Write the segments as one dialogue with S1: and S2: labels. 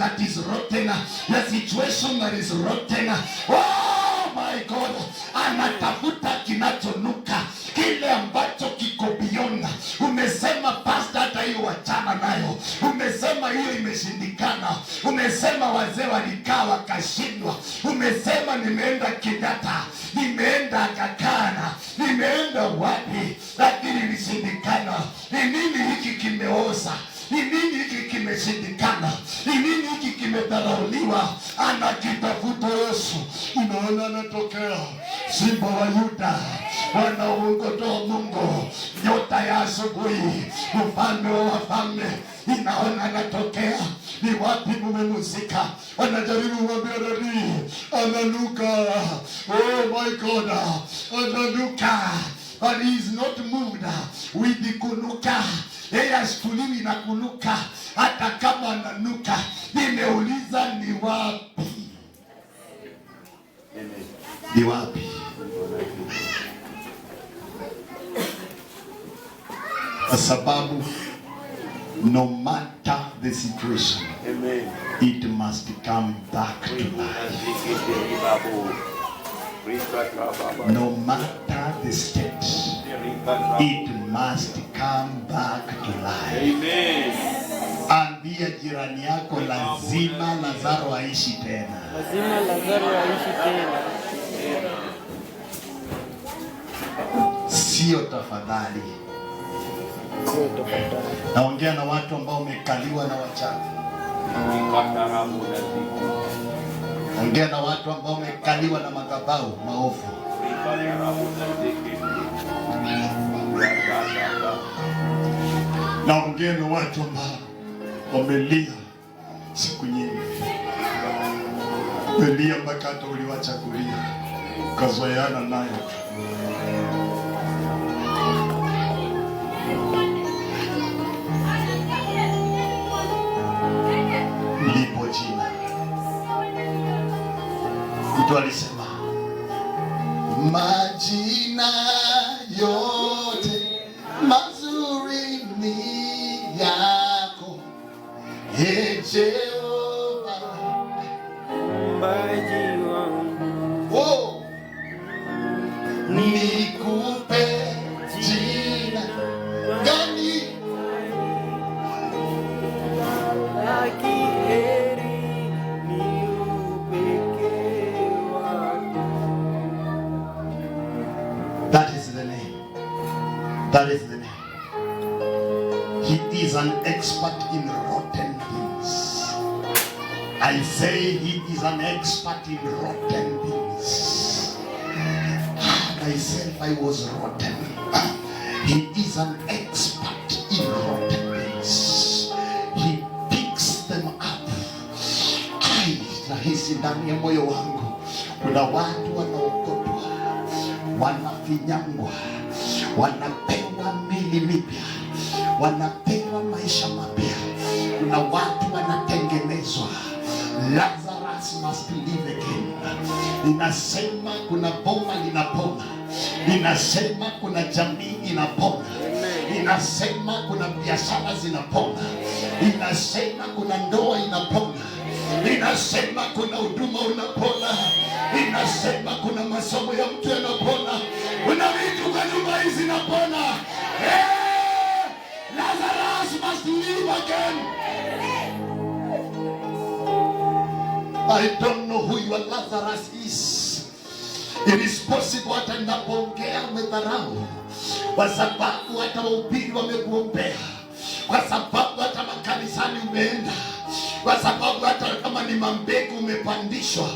S1: that is rotten, the situation that is rotten. Oh my God, anatafuta kinachonuka, kile ambacho kiko beyond. Umesema pastor, hata hiyo wachana nayo. Umesema hiyo imeshindikana. Umesema wazee walikaa wakashindwa. Umesema nimeenda Kenyatta, nimeenda Kakana, nimeenda wapi, lakini ilishindikana. Ni nini hiki kimeoza? Ni nini hiki kimeshindikana? Ni nini hiki kimedharauliwa? Anakitafuta Yesu. Unaona anatokea Simba wa Yuda, wanaongotoa Mungu, nyota ya asubuhi, mfalme wa wafalme. Inaona anatokea. Ni wapi mumemuzika? Anajaribu kumwambia nani? Ananuka. Oh my God, ananuka. But he is not moved with the kunuka. Yeye ashtuliwi na kunuka, hata kama ananuka. Nimeuliza ni wapi? Ni wapi? Kwa sababu no matter the situation, amen, it must come back to life. No matter the state, it must come back to life. Amen. Ambia jirani yako, lazima Lazaro aishi tena. Lazima Lazaro aishi tena. Sio tafadhali. Naongea na watu ambao wamekaliwa na wachawi. Naongea na watu ambao wamekaliwa na madhabahu maovu. Naongea na watu ambao wamelia siku nyingi. Wamelia mpaka hata uliwacha kulia, ukazoeana nayo. Lipo jina. Mtu alisema majina yote mazuri ni yako, Jehova mbaji wangu. Oh, nikupe jina gani? That is the name. That is the name. He is an expert in rotten things. I say he is an expert in rotten things. Myself, I was rotten. He is an expert in rotten things. He picks them up. Nahisi ndani ya moyo wangu kuna watu wanaokotwa, wanafinyangwa, wanapewa mili mipya, wanapewa maisha mapya. Kuna watu wanatengenezwa. Lazarus must live again. Ninasema kuna boma linapona. Ninasema kuna jamii inapona. Ninasema kuna biashara zinapona. Ninasema kuna ndoa inapona. Ninasema kuna huduma unapona. Ninasema kuna masomo ya mtu yanapona. Kuna vitu kwa nyumba hizi zinapona. Hey! Lazarus must live again. I don't know who your Lazarus is. It is possible hata ninapoongea umedharau, kwa sababu hata wahubiri wamekuombea, kwa sababu hata makanisani umeenda, kwa sababu hata kama ni mambegu umepandishwa,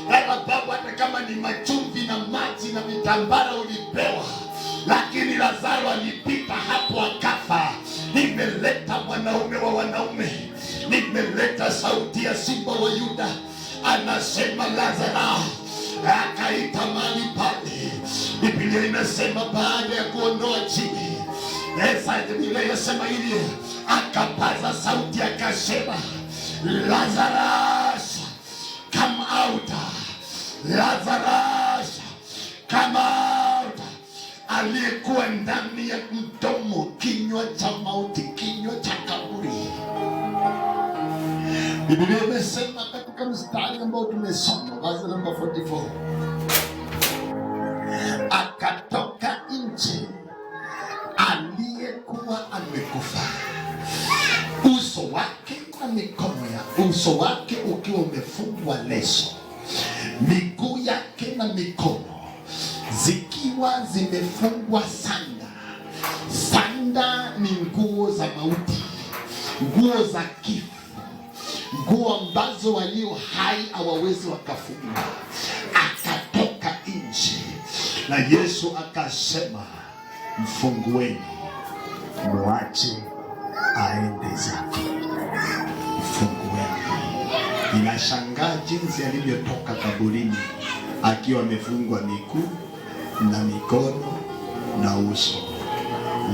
S1: kwa sababu hata kama ni machumvi na maji na vitambara ulipewa, lakini Lazaro alipita hapo akafa. Nimeleta mwanaume wa wanaume, nimeleta sauti ya Simba wa Yuda. Anasema Lazaro akaita mahali pale. Biblia inasema baada ya kuondoa chini, Biblia inasema hivi, akapaza sauti akasema, Lazarus come out, Lazarus come out. Aliyekuwa ndani ya mdomo, kinywa cha mauti, kinywa cha kaburi, Biblia imesema katika mstari ambao tumesoma, verse number 44, akatoka nje aliyekuwa amekufa, uso wake na mikono ya uso wake ukiwa umefungwa leso, miguu yake na mikono zikiwa zimefungwa sanda. Sanda ni nguo za mauti, nguo za kifo, nguo ambazo walio hai hawawezi wakafunga. Akatoka nje na Yesu akasema, mfungueni, mwache aende zake. Mfungueni. Ninashangaa jinsi alivyotoka kaburini akiwa amefungwa miguu na mikono na uso,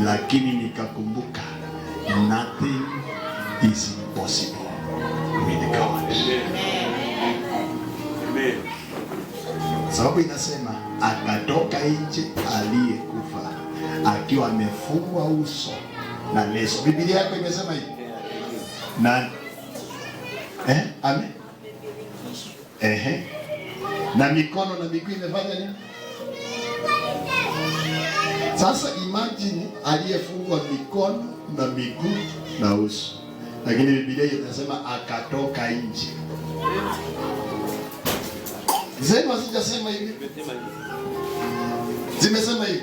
S1: lakini nikakumbuka, nothing is impossible with God. Amen. Sababu inasema akatoka nje aliyekufa akiwa amefungwa uso na leso. Biblia yako imesema hivi? Na amen. Na mikono na miguu imefanya nini? Sasa imagine aliyefungwa mikono na miguu na uso, lakini Biblia inasema akatoka nje. Zema sijasema hivi? Zimesema hivi.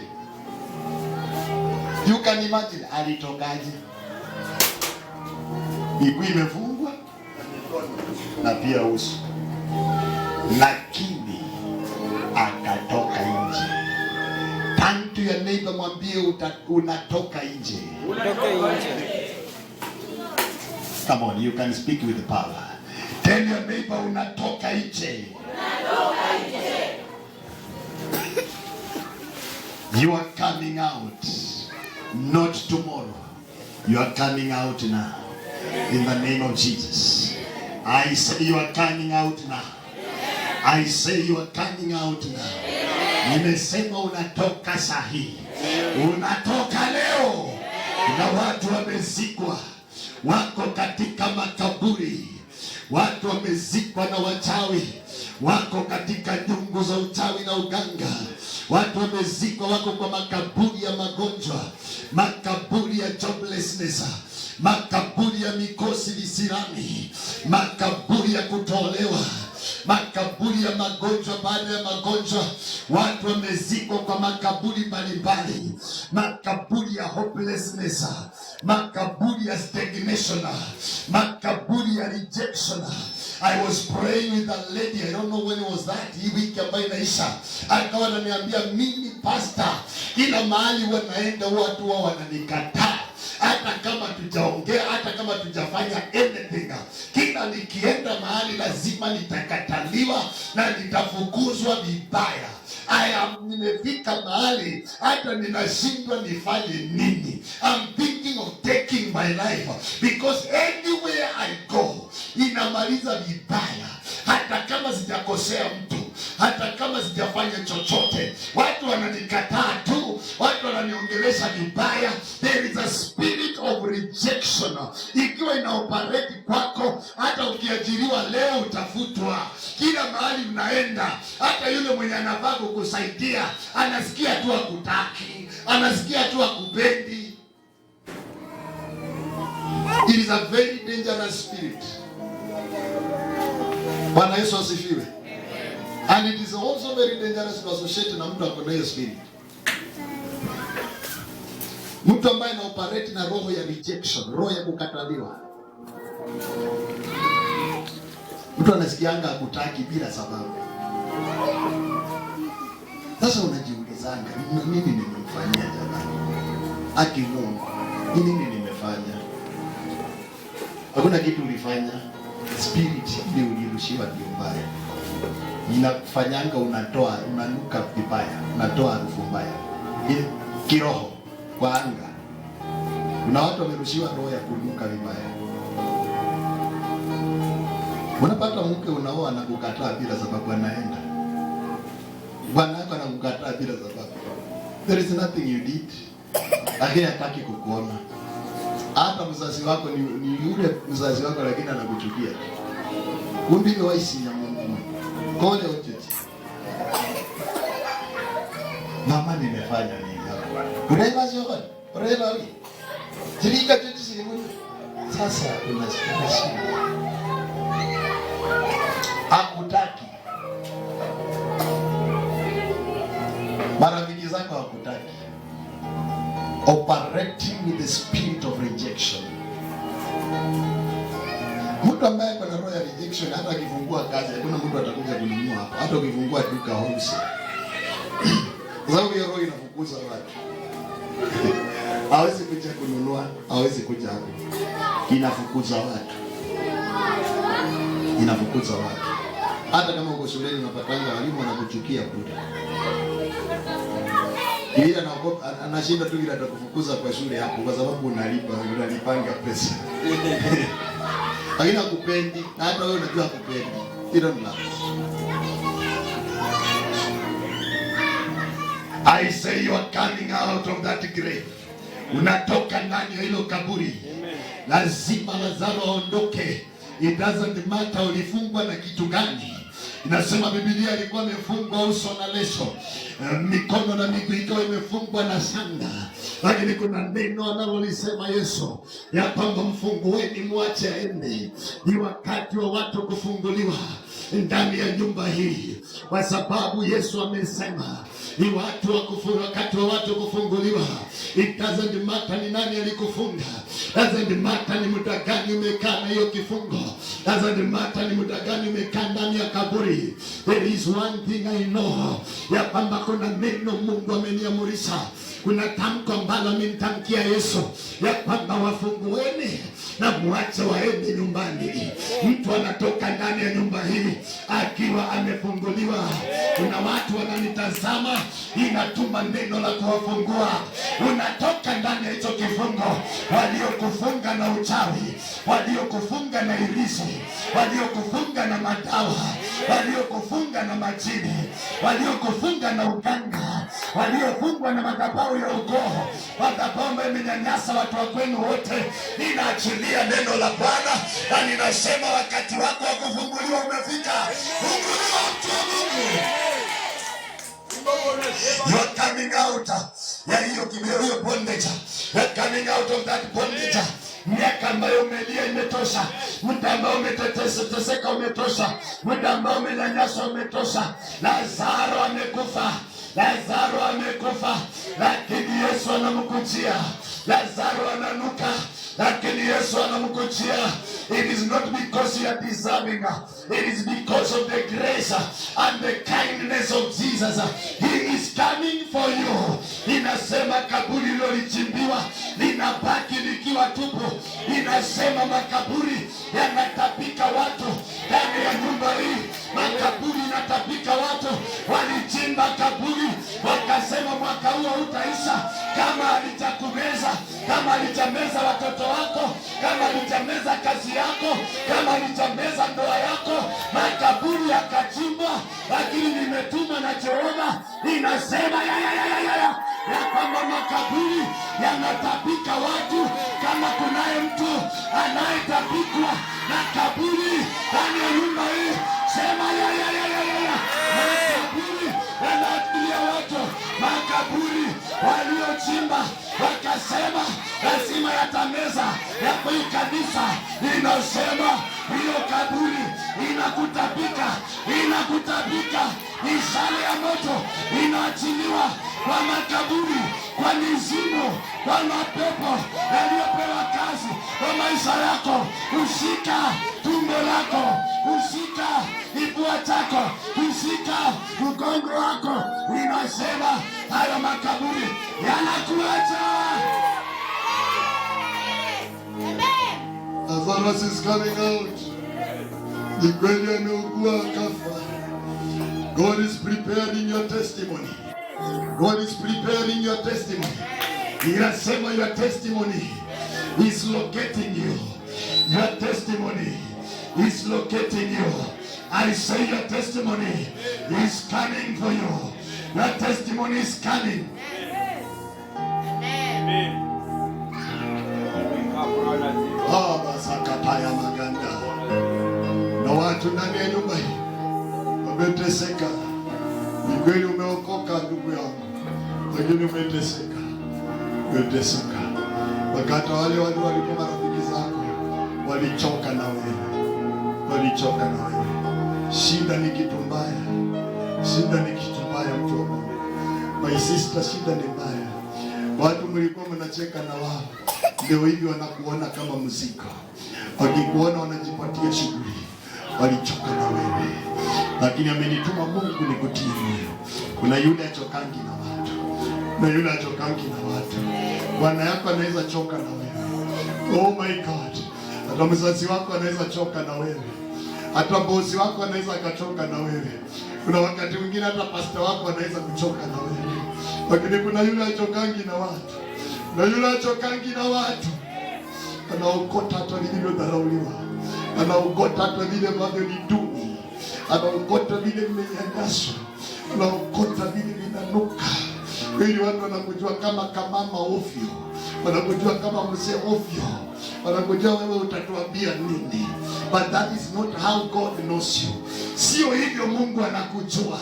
S1: You can imagine alitokaje? Miguu imefungwa na pia uso, lakini akatoka nje. Turn to your neighbor, mwambie unatoka nje. Unatoka nje. Come on, you can speak with power. Tell your neighbor unatoka nje. Unatoka nje. You are coming out, not tomorrow. You are coming out now. In the name of Jesus. I say you are coming out now. I say you are coming out now. Nimesema unatoka sahihi. Unatoka leo. Na watu wamezikwa, wako katika makaburi. Watu wamezikwa na wachawi, wako katika nyungu za uchawi na uganga. Watu wamezikwa, wako kwa makaburi ya magonjwa, makaburi ya joblessness, makaburi ya mikosi visirani, makaburi ya kutolewa, makaburi ya magonjwa baada ya magonjwa. Watu wamezikwa kwa makaburi mbalimbali, makaburi ya hopelessness, makaburi ya stagnation, makaburi ya rejection. I was praying with a lady, I don't know when was that, hii wiki ambayo inaisha. Akawa ananiambia, mimi pastor, kila mahali wanaenda watu wao wananikataa. Hata kama tujaongea, hata kama tujafanya anything, kila nikienda mahali lazima nitakataliwa na nitafukuzwa vibaya. Nimefika mahali hata ninashindwa nifanye nini. I'm thinking of taking my life because anywhere I go inamaliza vibaya. Hata kama sijakosea mtu, hata kama sijafanya chochote, watu wananikataa tu, watu wananiongelesha vibaya. There is a spirit of rejection ikiwa inaoperate kwako. Hata ukiajiriwa leo utafutwa. Kila mahali unaenda, hata yule mwenye anafaa kukusaidia anasikia tu hakutaki, anasikia tu hakupendi. It is a very dangerous spirit. Bwana Yesu asifiwe. And it is also very dangerous to associate na mtu akona hiyo spirit. Mtu ambaye ana operate na roho ya rejection, roho ya kukataliwa. Mtu anasikianga hakutaki bila sababu. Sasa unajiulizanga, nini nimemfanyia jamani? Aki Mungu, nini nimefanya? Hakuna kitu ulifanya. Spirit ile ulirushiwa ndio mbaya. Inafanyanga unanuka vibaya, unatoa harufu mbaya. Kiroho kwa anga. Kuna watu wamerushiwa roho ya kunuka vibaya. Unapata mke unaoa na kukataa bila sababu, anaenda. Bwana wako anakukataa bila sababu. There is nothing you did. Lakini hataki kukuona. Hata mzazi wako ni yule mzazi wako, lakini anakuchukia. Umbile waisi ya Mungu. Kole ujeti. Mama nimefanya nini hapa? Unaiba sio kwani? Unaiba wapi? Tilika tete silimu. Sasa unasikia shida. Hakutaki. Marafiki zako hakutaki. Operating with the spirit of rejection. Mtu ambaye ana roho ya rejection hata akifungua kazi hakuna mtu atakuja kununua hapa. Hata ukifungua duka wholesale. Kwa sababu hiyo roho inafukuza watu. Hawezi kuja kununua, hawezi kuja hapo. Inafukuza watu. Inafukuza watu. Hata kama uko shuleni unapatanga walimu wanakuchukia bure. Yeye anaogopa, anashinda tu bila atakufukuza kwa shule hapo kwa sababu unalipanga pesa. Lakini hakupendi, na hata wewe unajua hakupendi. Hilo ni la. I say you are coming out of that grave. Unatoka ndani ya hilo kaburi. Lazima Lazaro aondoke. It doesn't matter ulifungwa na kitu gani. Inasema Biblia alikuwa amefungwa uso na leso, mikono na miguu ikawa imefungwa na sanda. Lakini kuna neno analolisema Yesu ya kwamba mfungueni mwache aende. Ni wakati wa watu kufunguliwa ndani ya nyumba hii, kwa sababu Yesu amesema ni watu wa kufunga. Wakati wa watu kufunguliwa, it doesn't matter ni nani alikufunga, doesn't matter ni muda gani umekaa na hiyo kifungo, doesn't matter ni muda gani umekaa ndani ya kaburi. There is one thing I know, ya kwamba kuna neno Mungu ameniamurisha, kuna tamko ambalo amenitamkia Yesu ya kwamba wafungueni na muache waende nyumbani. Mtu anatoka ndani ya nyumba hii akiwa amefunguliwa. Kuna watu wananitazama, inatuma neno la kuwafungua. Unatoka ndani ya hicho kifungo. Waliokufunga na uchawi, waliokufunga na irisi, waliokufunga na madawa, waliokufunga na majini, waliokufunga na uganga, waliofungwa na madhabahu ya ukoo, madhabahu imenyanyasa watu wa kwenu wote. Ninaachilia neno la Bwana na ninasema wakati wako wa kufunguliwa umefika. Funguliwa mtu wa Mungu. You are coming out ya hiyo bondage. You are coming out of that bondage. Miaka ambayo umelia imetosha. Muda ambao umeteteseka umetosha. Muda ambao umenyanyaswa umetosha. Lazaro amekufa. Lazaro amekufa, lakini Yesu anamkujia. Lazaro ananuka, lakini Yesu anamkujia. It is not because you are deserving, it is because of the grace and the kindness of Jesus. He is coming for you. Inasema kaburi lililochimbiwa linabaki likiwa tupu. Inasema makaburi yanatapika watu ndani ya nyumba hii. Makaburi yanatapika watu. Walichimba kaburi wakasema mwaka huo utaisha. Kama alitameza, kama alitameza watoto wako, kama alitameza kazi yako, kama alitameza ndoa yako, makaburi yakachimbwa. Lakini nimetuma na Jehova inasema ya kwamba makaburi yanatapika watu. Kama kunaye mtu anayetapikwa na kaburi ndani ya nyumba hii, sema makaburi yanaachilia watu. Makaburi waliochimba wakasema lazima yatameza ya kwa kanisa, inasema hiyo kaburi inakutapika, inakutapika. Ishara ya moto inaachiliwa kwa makaburi, kwa mizimu, kwa mapepo yaliyopewa kazi kwa maisha yako. Kushika tumbo lako, kushika kifua chako, kushika mgongo wako, inasema hayo makaburi yanakuacha. Lazarus is coming out. Ni kweli ameugua akafa. God is preparing your testimony. God is preparing your testimony. Inasema your testimony is locating you. Your testimony is locating you. I say your testimony is coming for you. Your testimony is coming. Amen. Maganda. Kuna watu ndani ya nyumba hii wameteseka. Ni kweli umeokoka ndugu yangu, lakini umeteseka. Wakati wale watu walikuwa marafiki zako walichoka na wewe. Shida ni kitu mbaya. Mtu wa Mungu. My sister, shida ni mbaya. Watu mlikuwa mnacheka na wao, leo hivi wanakuona kama mzigo. Wakikuona wanajipatia shughuli. Walichoka na wewe, lakini amenituma Mungu nikutie moyo. Kuna yule achokangi na watu. Bwana yako anaweza choka na wewe. Oh my God. Hata mzazi wako anaweza choka na wewe. Hata bosi wako anaweza akachoka na wewe. Kuna wakati mwingine hata pastor wako anaweza kuchoka na wewe. Lakini kuna yule achokangi na watu. Anaokota hata vilivyodharauliwa. Anaokota hata vile ambavyo ni duni. Anaokota vile vimenyanyaswa. Anaokota vile vinanuka. Ili watu wanakujua kama kamama ovyo. Wanakujua kama mzee ovyo. Wanakujua wewe utatuambia nini. But that is not how God knows you. Sio hivyo Mungu anakujua.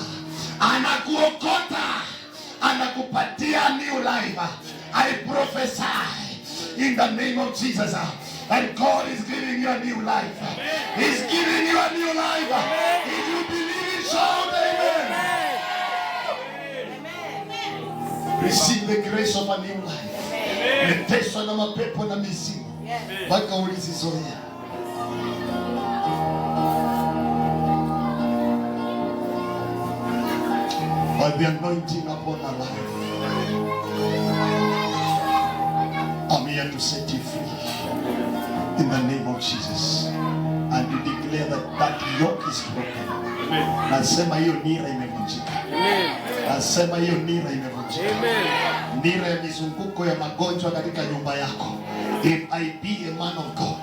S1: Anakuokota. Anakupatia new life. I prophesy in the name of Jesus that God is giving you a new life. He's giving you a new life. If you believe it, shout amen. Receive the grace of a new life. Umeteswa na mapepo na mizimu mpaka ulizizoea. By the anointing upon our life, I'm here to set you free in the name of Jesus, and you declare that yoke is broken. Nasema hiyo nira imevunjika. Nasema hiyo nira imevunjika. Nira ya mizunguko ya magonjwa katika nyumba yako. If I be a man of God,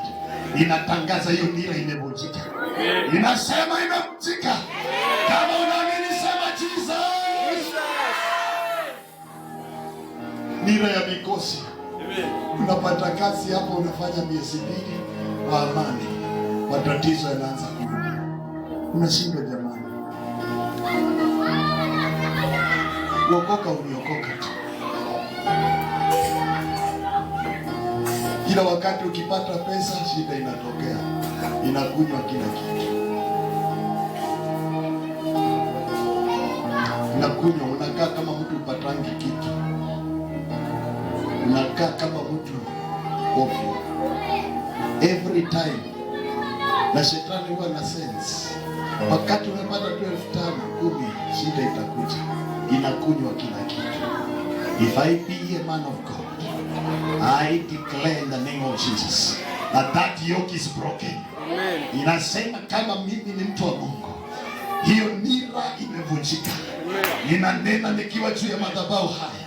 S1: inatangaza hiyo nira imevunjika. Inasema imevunjika. Kama unaamini sema Jesus. Nira ya mikosi. Unapata kazi hapo, unafanya miezi 2 kwa amani, matatizo yanaanza kuja. Unashindwa jamani. Uokoka uliokoka tu. Kila wakati ukipata pesa shida inatokea. Inakunywa kila kitu. Inakunywa, unakaa kama mtu upatangi kitu. Unakaa kama mtu ovyo. Every time. Na shetani huwa na sense. Wakati umepata 12,000, 10, shida itakuja. Inakunywa kila kitu. If I be a man of God, I declare in the name of Jesus that yoke is broken. Amen. Inasema kama mimi ni mtu wa Mungu, hiyo nira imevunjika. Ninanena nikiwa juu ya madhabahu haya.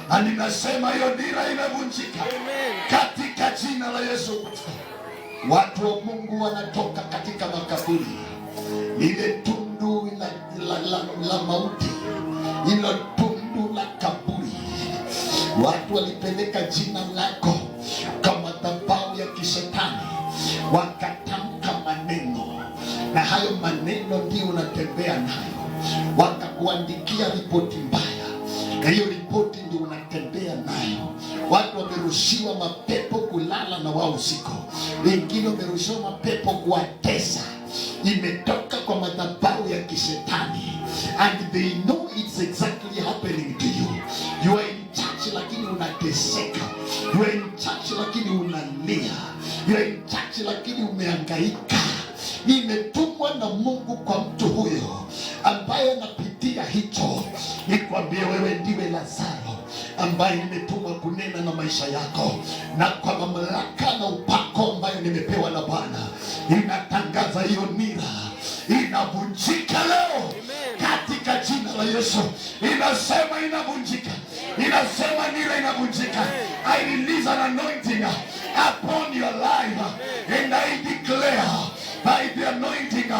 S1: Na ninasema hiyo nira imevunjika. Katika jina la Yesu Kristo. Watu wa Mungu wanatoka katika makaburi. Ile tundu la mauti. Ile tundu la kaburi. Watu walipeleka jina lako kama madhabahu ya kishetani. Wakatamka maneno. Na hayo maneno ndio unatembea nayo. Wakakuandikia ripoti mbaya. Na hiyo ripoti ndio unatembea nayo. Watu wamerushiwa mapepo kulala na wao usiku. Wengine wamerushiwa mapepo kuwatesa. Imetoka kwa madhabahu ya kishetani. And they know it's exactly happening to you. You are in church lakini unateseka. You are in church lakini unalia. You are in church lakini umehangaika. Nimetumwa na Mungu kwa mtu huyo ambaye anapitia hicho. Nikwambie wewe ndiwe Lazaro ambaye nimetumwa kunena na maisha yako, na kwa mamlaka na upako ambayo nimepewa na Bwana, ninatangaza hiyo nira inavunjika leo katika jina la Yesu. Inasema inavunjika. Inasema nira inavunjika. I release an anointing upon your life and I declare by the anointing